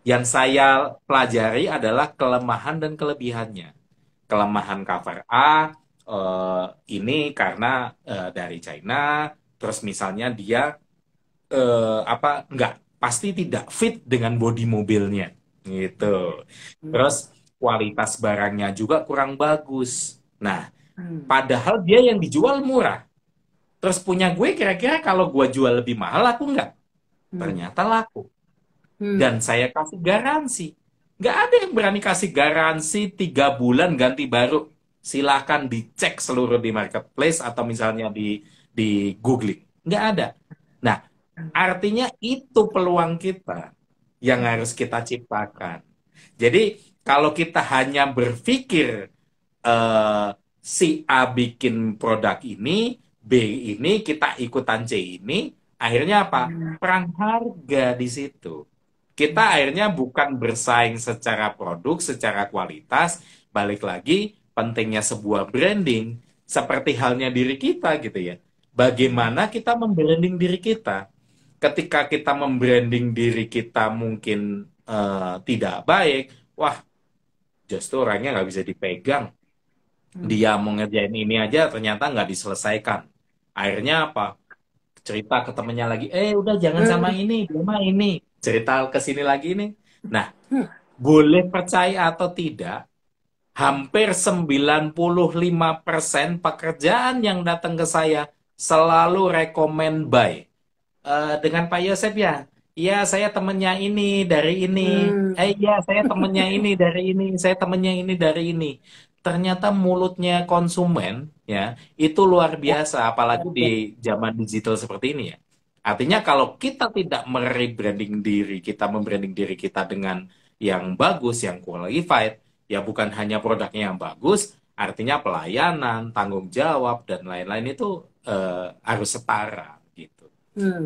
Yang saya pelajari adalah kelemahan dan kelebihannya. Kelemahan cover A ini karena dari China, terus misalnya dia apa nggak pasti tidak fit dengan bodi mobilnya gitu. Hmm. Terus kualitas barangnya juga kurang bagus. Nah, Hmm. padahal dia yang dijual murah. Terus punya gue kira-kira kalau gue jual lebih mahal aku nggak? Hmm. Ternyata laku. Dan Hmm. saya kasih garansi. Nggak ada yang berani kasih garansi 3 bulan ganti baru. Silakan dicek seluruh di marketplace atau misalnya di googling. Nggak ada. Nah, artinya itu peluang kita yang harus kita ciptakan. Jadi kalau kita hanya berpikir eh, si A bikin produk ini, B ini kita ikutan C ini, akhirnya apa? Hmm. Perang harga di situ. Kita akhirnya bukan bersaing secara produk, secara kualitas, balik lagi pentingnya sebuah branding, seperti halnya diri kita gitu ya. Hmm. Bagaimana kita membranding diri kita? Ketika kita membranding diri kita mungkin tidak baik, wah, justru orangnya nggak bisa dipegang. Hmm. Dia mau ngerjain ini aja ternyata nggak diselesaikan. Akhirnya apa? Cerita ke temennya lagi, udah jangan sama Hmm. ini, dia mah ini. Cerita ke sini lagi nih. Nah, Hmm. boleh percaya atau tidak, hampir 95% pekerjaan yang datang ke saya selalu recommend buy. Dengan Pak Yosep ya, iya saya temennya ini dari ini. Hmm. Iya saya temennya ini dari ini, saya temennya ini dari ini. Ternyata mulutnya konsumen ya itu luar Ya, biasa, apalagi di betul. zaman digital seperti ini ya. Artinya kalau kita tidak merebranding diri kita, membranding diri kita dengan yang bagus, yang qualified, ya bukan hanya produknya yang bagus, artinya pelayanan, tanggung jawab dan lain-lain itu harus setara gitu.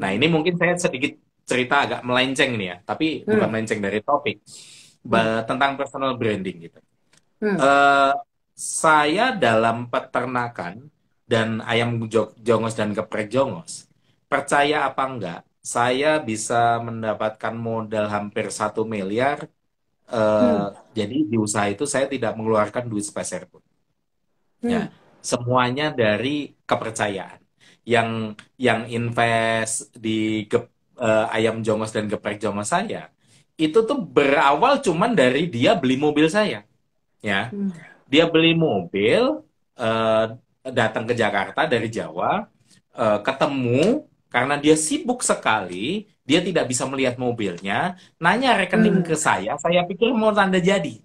Nah, Hmm. ini mungkin saya sedikit cerita agak melenceng nih ya, tapi bukan Hmm. melenceng dari topik. Hmm. Tentang personal branding gitu. Hmm. Eh, saya dalam peternakan dan ayam jongos dan geprek jongos, percaya apa enggak, saya bisa mendapatkan modal hampir 1 miliar. eh, Hmm. jadi di usaha itu saya tidak mengeluarkan duit sepeser pun. Ya, Hmm. semuanya dari kepercayaan. Yang yang invest di ayam jongos dan geprek jongos saya, itu tuh berawal cuman dari dia beli mobil saya. Ya, Hmm. dia beli mobil, eh, datang ke Jakarta dari Jawa, ketemu karena dia sibuk sekali, dia tidak bisa melihat mobilnya, nanya rekening ke Hmm. saya pikir mau tanda jadi.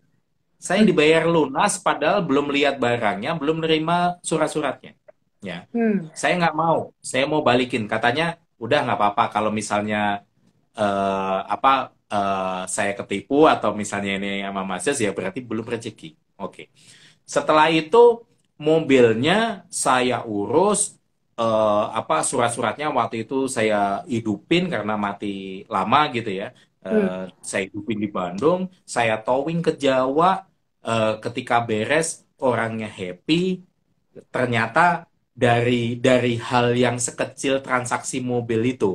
Saya Hmm. dibayar lunas padahal belum lihat barangnya, belum nerima surat-suratnya. Ya, Hmm. saya nggak mau, saya mau balikin. Katanya, udah nggak apa-apa kalau misalnya apa saya ketipu atau misalnya ini sama Mas Yos, ya berarti belum rezeki. Oke. Setelah itu mobilnya saya urus, apa surat-suratnya waktu itu saya hidupin karena mati lama gitu ya. Hmm. Saya hidupin di Bandung, saya towing ke Jawa. Ketika beres orangnya happy, ternyata dari hal yang sekecil transaksi mobil itu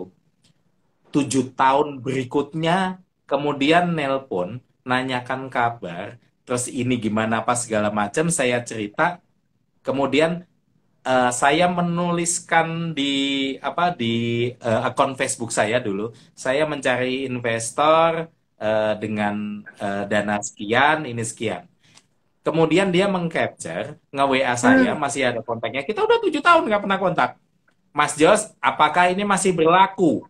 7 tahun berikutnya kemudian nelpon nanyakan kabar terus ini gimana apa segala macam saya cerita kemudian saya menuliskan di akun Facebook saya dulu saya mencari investor dengan dana sekian ini sekian kemudian dia mengcapture nge-WA saya Hmm. masih ada kontaknya kita udah 7 tahun nggak pernah kontak Mas Jos apakah ini masih berlaku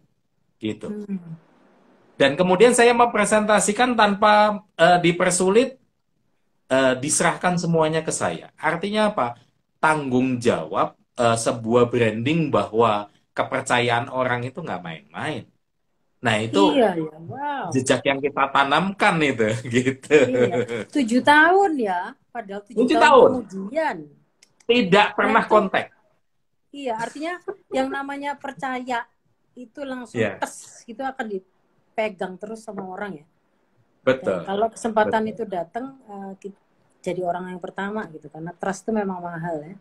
gitu Hmm. dan kemudian saya mempresentasikan tanpa dipersulit, diserahkan semuanya ke saya. Artinya apa? Tanggung jawab sebuah branding bahwa kepercayaan orang itu nggak main-main. Nah itu Iya ya, wow. jejak yang kita tanamkan itu, gitu. Iya, 7 tahun ya, padahal tujuh tujuh tahun tahun kemudian. tidak Nah pernah itu, kontak. iya artinya yang namanya percaya itu langsung Ya, tes, itu akan dipegang terus sama orang ya. Dan betul, kalau kesempatan betul. itu datang, jadi orang yang pertama gitu, karena trust itu memang mahal ya.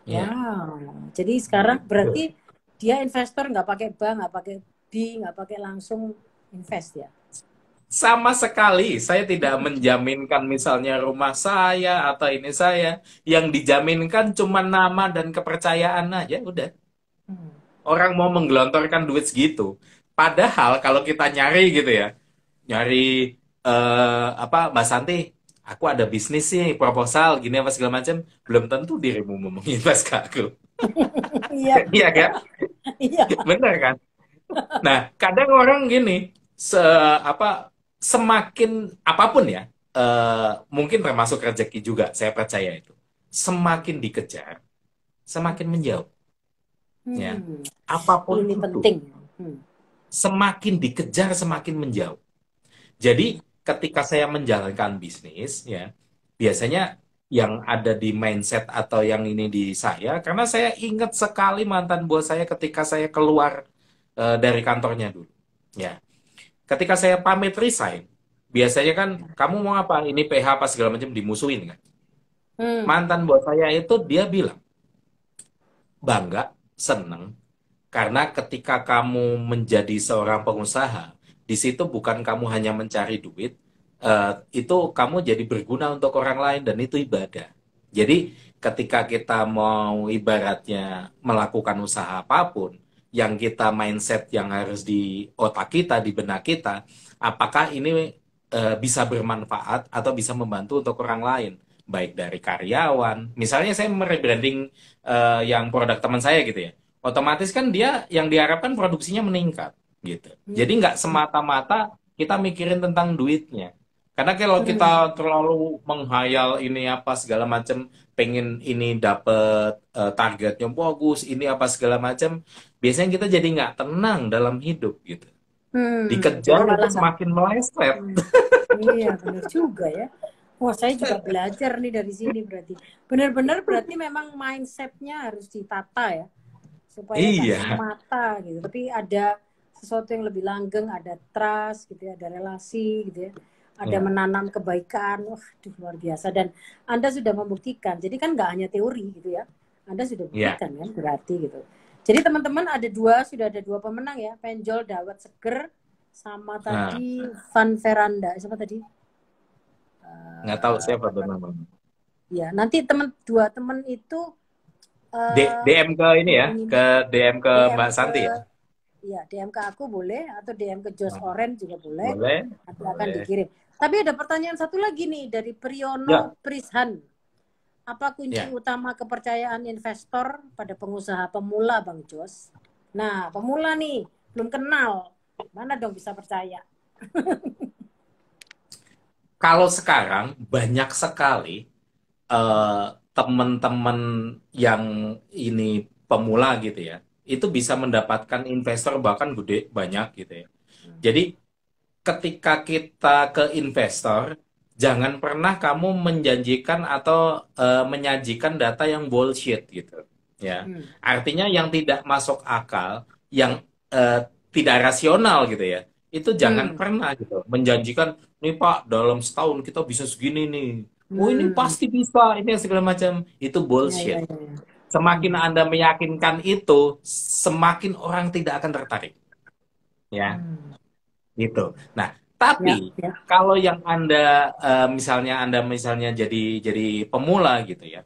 Ya, Wow, jadi sekarang gitu. berarti dia investor nggak pakai bank, nggak pakai nggak pakai langsung invest ya. Sama sekali, saya tidak menjaminkan misalnya rumah saya atau ini saya. Yang dijaminkan cuma nama dan kepercayaan aja, udah. Hmm. Orang mau menggelontorkan duit segitu. Padahal kalau kita nyari gitu ya, nyari apa, Mbak Santi, aku ada bisnis sih, proposal, gini apa segala macam, belum tentu dirimu mau menginvest ke aku. Iya, Iya kan? iya. Bener kan? Nah, kadang orang gini, apa semakin apapun ya, mungkin termasuk rezeki juga, saya percaya itu. Semakin dikejar, semakin menjauh, ya. Hmm. Apapun Ini itu, penting. Hmm. semakin dikejar, semakin menjauh. Jadi, ketika saya menjalankan bisnis, ya, biasanya yang ada di mindset atau yang ini di saya, karena saya ingat sekali mantan bos saya ketika saya keluar dari kantornya dulu. Ya, ketika saya pamit resign, biasanya kan kamu mau apa? Ini PH apa segala macam dimusuhin kan. Hmm. Mantan bos saya itu dia bilang bangga, seneng karena ketika kamu menjadi seorang pengusaha, di situ bukan kamu hanya mencari duit, itu kamu jadi berguna untuk orang lain dan itu ibadah. Jadi ketika kita mau ibaratnya melakukan usaha apapun, yang kita mindset yang harus di otak kita, di benak kita, apakah ini bisa bermanfaat atau bisa membantu untuk orang lain, baik dari karyawan. Misalnya saya merebranding yang produk teman saya gitu ya otomatis kan dia yang diharapkan produksinya meningkat gitu. Jadi Hmm. nggak semata-mata kita mikirin tentang duitnya. Karena kalau Hmm. kita terlalu menghayal ini apa segala macam, pengen ini dapet targetnya bagus, ini apa segala macam, biasanya kita jadi nggak tenang dalam hidup gitu. Hmm. Jadi Dikejar itu malah nggak. semakin meleset. Hmm. Iya, benar juga ya. Wah, saya juga belajar nih dari sini berarti. Benar-benar berarti memang mindsetnya harus ditata ya, supaya nggak Iya, semata gitu. Tapi ada sesuatu yang lebih langgeng, ada trust gitu ya, ada relasi gitu ya, ada iya, menanam kebaikan. Wah, aduh, luar biasa. Dan Anda sudah membuktikan. Jadi kan nggak hanya teori gitu ya. Anda sudah iya. buktikan kan berarti gitu. Jadi teman-teman sudah ada dua pemenang ya, Penjol Dawet Seger sama Nah, tadi Van Veranda. Siapa tadi? nggak tahu siapa tuh Siapa? namanya. Ya, nanti dua teman itu DM ke ini ya, ini ke DM ke DM Mbak ke Santi ya. ya DM ke aku boleh atau DM ke Jos Nah, Oren juga boleh. boleh, Nanti akan boleh. dikirim. Tapi ada pertanyaan satu lagi nih dari Ya, Priyono Prishan. Apa kunci ya. utama kepercayaan investor pada pengusaha pemula, Bang Jos? Nah, pemula nih, belum kenal. Mana dong bisa percaya? Kalau sekarang banyak sekali eh, teman-teman yang ini pemula gitu ya, itu bisa mendapatkan investor bahkan gede banyak gitu ya. Jadi ketika kita ke investor, jangan pernah kamu menjanjikan atau menyajikan data yang bullshit gitu. Ya, Hmm. artinya yang tidak masuk akal, yang tidak rasional gitu ya. Itu jangan Hmm. pernah gitu menjanjikan, nih Pak, dalam setahun kita bisa segini nih. Oh ini Hmm. pasti bisa, ini segala macam. Itu Ya, ya, bullshit. ya, ya. Semakin Hmm. Anda meyakinkan itu, semakin orang tidak akan tertarik. Ya, Hmm. gitu. Nah, Ya, tapi ya. kalau yang Anda misalnya jadi pemula gitu ya,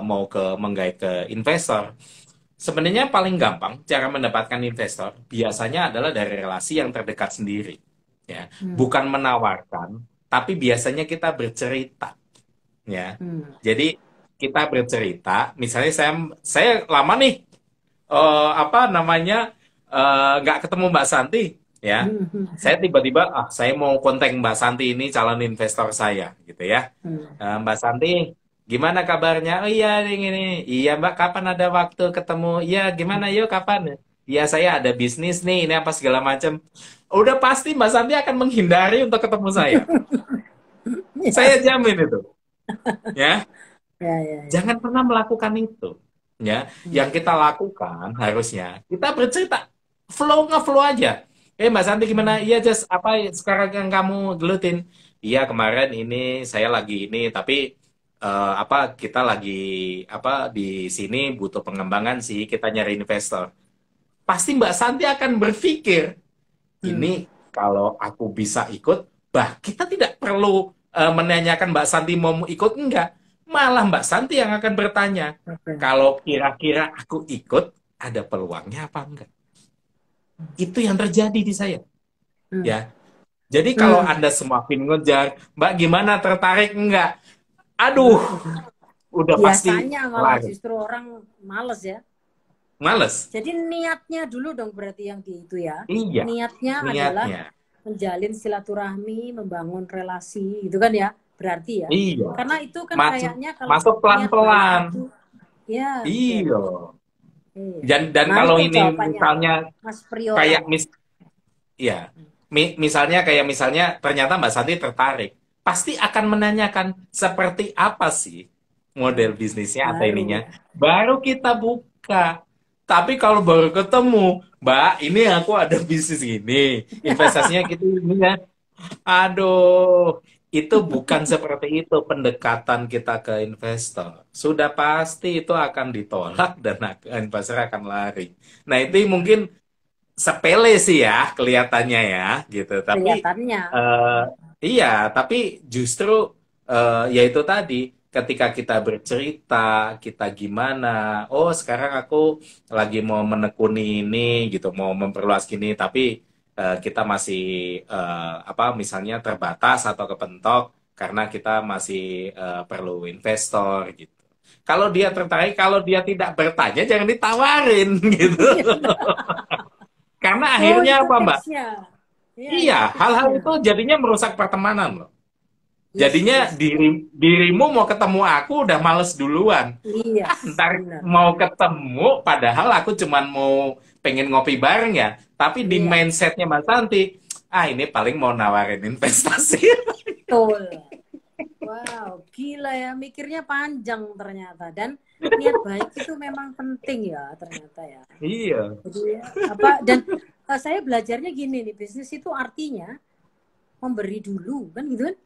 mau menggait ke investor, sebenarnya paling gampang cara mendapatkan investor biasanya adalah dari relasi yang terdekat sendiri, ya. Hmm. Bukan menawarkan, tapi biasanya kita bercerita, ya. Hmm. Jadi kita bercerita, misalnya saya lama nih apa namanya nggak ketemu Mbak Santi, ya. Hmm. Hmm. Saya tiba-tiba saya mau kontak Mbak Santi ini calon investor saya gitu ya. Hmm. Mbak Santi, gimana kabarnya? Oh iya ini. Iya Mbak, kapan ada waktu ketemu? Iya gimana? Yuk kapan? Iya saya ada bisnis nih, ini apa segala macam. Udah pasti Mbak Santi akan menghindari untuk ketemu saya. Saya Ya, jamin itu, ya. ya, ya, ya. Jangan pernah melakukan itu. Ya, Hmm. yang kita lakukan harusnya kita bercerita, flow aja. Mbak Santi gimana? Iya, Jess, apa sekarang yang kamu gelutin? Iya, kemarin ini saya lagi ini, tapi apa kita lagi apa di sini butuh pengembangan sih, kita nyari investor. Pasti Mbak Santi akan berpikir, Hmm. ini kalau aku bisa ikut, kita tidak perlu menanyakan Mbak Santi mau ikut enggak. Malah Mbak Santi yang akan bertanya, Oke. kalau kira-kira aku ikut, ada peluangnya apa enggak? Itu yang terjadi di saya, Hmm. ya. Jadi kalau Hmm. Anda semakin ngejar, Mbak gimana tertarik enggak? Aduh, Hmm. udah pasti Biasanya malah lari. justru orang males ya. Males. Jadi niatnya dulu dong berarti yang di itu ya. Iya, Niatnya adalah niatnya. menjalin silaturahmi, membangun relasi, gitu kan ya. Berarti ya. Iya. Karena itu kan Masuk, kayaknya kalau masuk niat baik pelan-pelan. itu, ya betul. Iya. Iya. Dan Nah kalau itu ini jawabannya misalnya Mas Priyola kayak ya. ya, misalnya ternyata Mbak Santi tertarik, pasti akan menanyakan seperti apa sih model Nah, bisnisnya atau ininya. baru. Baru kita buka. Tapi kalau baru ketemu, Mbak, ini aku ada bisnis ini, investasinya gitu ini ya. Aduh, itu bukan seperti itu pendekatan kita ke investor. Sudah pasti itu akan ditolak dan investor akan lari. Nah, itu mungkin sepele sih ya kelihatannya ya gitu. Tapi Kelihatannya. eh, iya, tapi justru ya itu tadi ketika kita bercerita, kita gimana, oh sekarang aku lagi mau menekuni ini gitu, mau memperluas gini, tapi kita masih apa misalnya terbatas atau kepentok karena kita masih perlu investor gitu. Kalau dia tertarik, kalau dia tidak bertanya, jangan ditawarin gitu. Karena Oh akhirnya itu apa, Mbak? tipsnya. Iya Iya, itu hal-hal tipsnya. itu jadinya merusak pertemanan loh. Yes, Jadinya yes. dirimu mau ketemu aku udah males duluan. Iya, Ntar benar. mau ketemu, padahal aku cuman mau pengen ngopi bareng ya. Tapi di Iya, mindsetnya Mas Santi, ini paling mau nawarin investasi. betul. Wow, gila ya, mikirnya panjang ternyata. Dan niat baik itu memang penting ya ternyata ya. Iya, Jadi apa dan saya belajarnya gini nih, bisnis itu artinya memberi dulu kan gitu kan?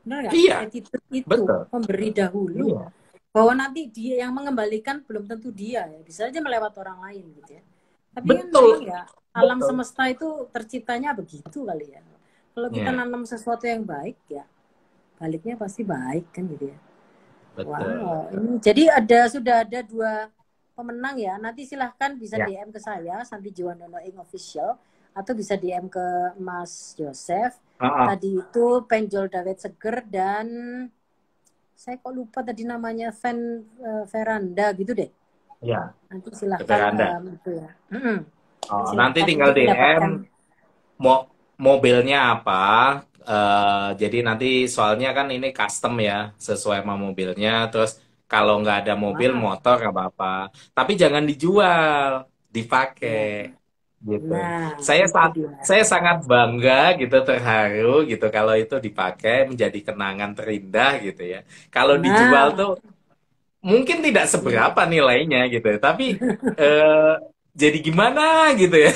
Benar nggak? iya, Attitude itu betul. memberi dahulu. Iya, Bahwa nanti dia yang mengembalikan belum tentu dia ya, bisa aja melewat orang lain gitu ya. Tapi kan memang betul, ya alam betul. semesta itu terciptanya begitu kali ya. Kalau kita Iya, nanam sesuatu yang baik ya baliknya pasti baik kan gitu ya. betul. Wow, ini jadi sudah ada 2 pemenang ya. Nanti silahkan bisa Ya, DM ke saya Santi Jiwandono Ing Official atau bisa DM ke Mas Yosef. ah, ah, Tadi itu Penjol Dawet Seger dan saya kok lupa tadi namanya Veranda gitu deh. ya, Nanti betul silahkan Anda. itu ya. Nanti Nanti silahkan tinggal untuk DM mendapatkan. mobilnya apa. Jadi nanti soalnya kan ini custom ya, sesuai sama mobilnya. Terus kalau nggak ada mobil, Wow, motor nggak apa-apa. Tapi jangan dijual, dipakai ya. gitu. Nah, Saya itu dia. saya sangat bangga gitu, terharu gitu kalau itu dipakai menjadi kenangan terindah gitu ya. Kalau dijual Nah, tuh mungkin tidak iya. seberapa nilainya gitu, tapi eh, jadi gimana gitu ya.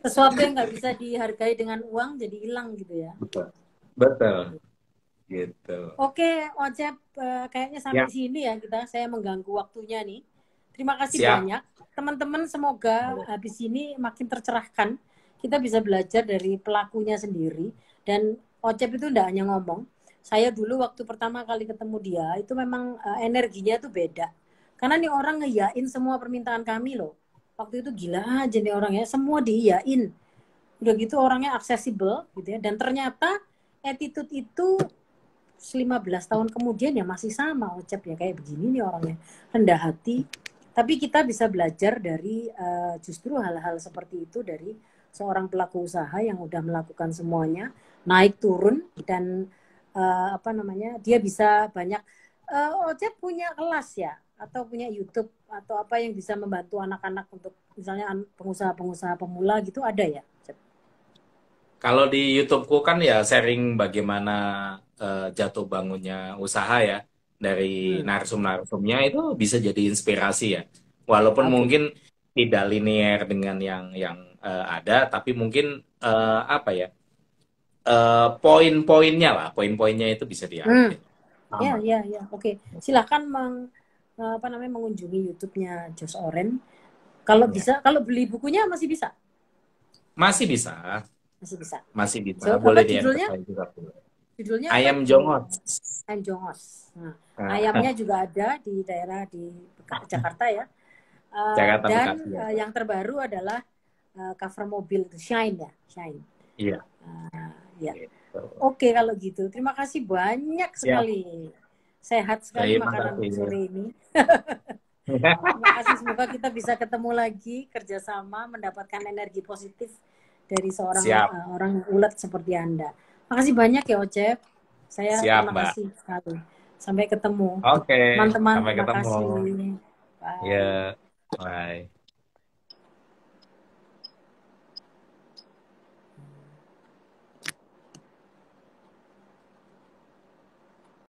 Sesuatu yang nggak bisa dihargai dengan uang jadi hilang gitu ya. Betul. Betul. Gitu. Oke, Ocep, kayaknya sampai Ya, sini ya kita. Saya mengganggu waktunya nih. Terima kasih siap. banyak. Teman-teman semoga habis ini makin tercerahkan. Kita bisa belajar dari pelakunya sendiri. Dan Ocep itu tidak hanya ngomong. Saya dulu waktu pertama kali ketemu dia, itu memang energinya tuh beda. Karena nih orang ngeyain semua permintaan kami loh. Waktu itu gila aja nih orangnya, semua diiyain. Udah gitu orangnya aksesibel gitu ya. Dan ternyata attitude itu 15 tahun kemudian ya masih sama Ocep ya kayak begini nih orangnya, rendah hati. Tapi kita bisa belajar dari justru hal-hal seperti itu dari seorang pelaku usaha yang udah melakukan semuanya, naik turun dan apa namanya, dia bisa banyak. Ocep punya kelas ya atau punya YouTube atau apa yang bisa membantu anak-anak untuk misalnya pengusaha-pengusaha pemula gitu, ada ya Ocep? Kalau di YouTubeku kan ya sharing bagaimana jatuh bangunnya usaha ya dari Hmm. narsum-narsumnya itu bisa jadi inspirasi ya. Walaupun Oke. mungkin tidak linear dengan yang ada, tapi mungkin apa ya poin-poinnya lah, poin-poinnya itu bisa Hmm. diambil. Ya, Sama. ya, ya. Oke. Silahkan apa namanya, mengunjungi YouTube-nya Jos Oren. Kalau Ya. bisa, kalau beli bukunya masih bisa, Masih bisa, masih bisa. masih bisa. So, Boleh apa di judulnya? entertain juga. Judulnya apa? Ayam Jongos. Ayam Jongos. Nah, Nah, ayamnya juga ada di daerah di Jakarta ya. Jakarta Dan Bekasi ya. yang terbaru adalah cover mobil itu Shine ya, Shine. Iya. Ya. Gitu. Oke kalau gitu. Terima kasih banyak Siap. sekali. Sehat sekali Terima makanan kasih. sore ini. Terima kasih, semoga kita bisa ketemu lagi, kerjasama, mendapatkan energi positif dari seorang Siap. orang yang ulet seperti Anda. Makasih banyak ya Ocep. Saya Siap, terima Mbak. kasih sekali. Sampai ketemu. Oke, Teman-teman, sampai terima ketemu. kasih. Ya, Bye. bye.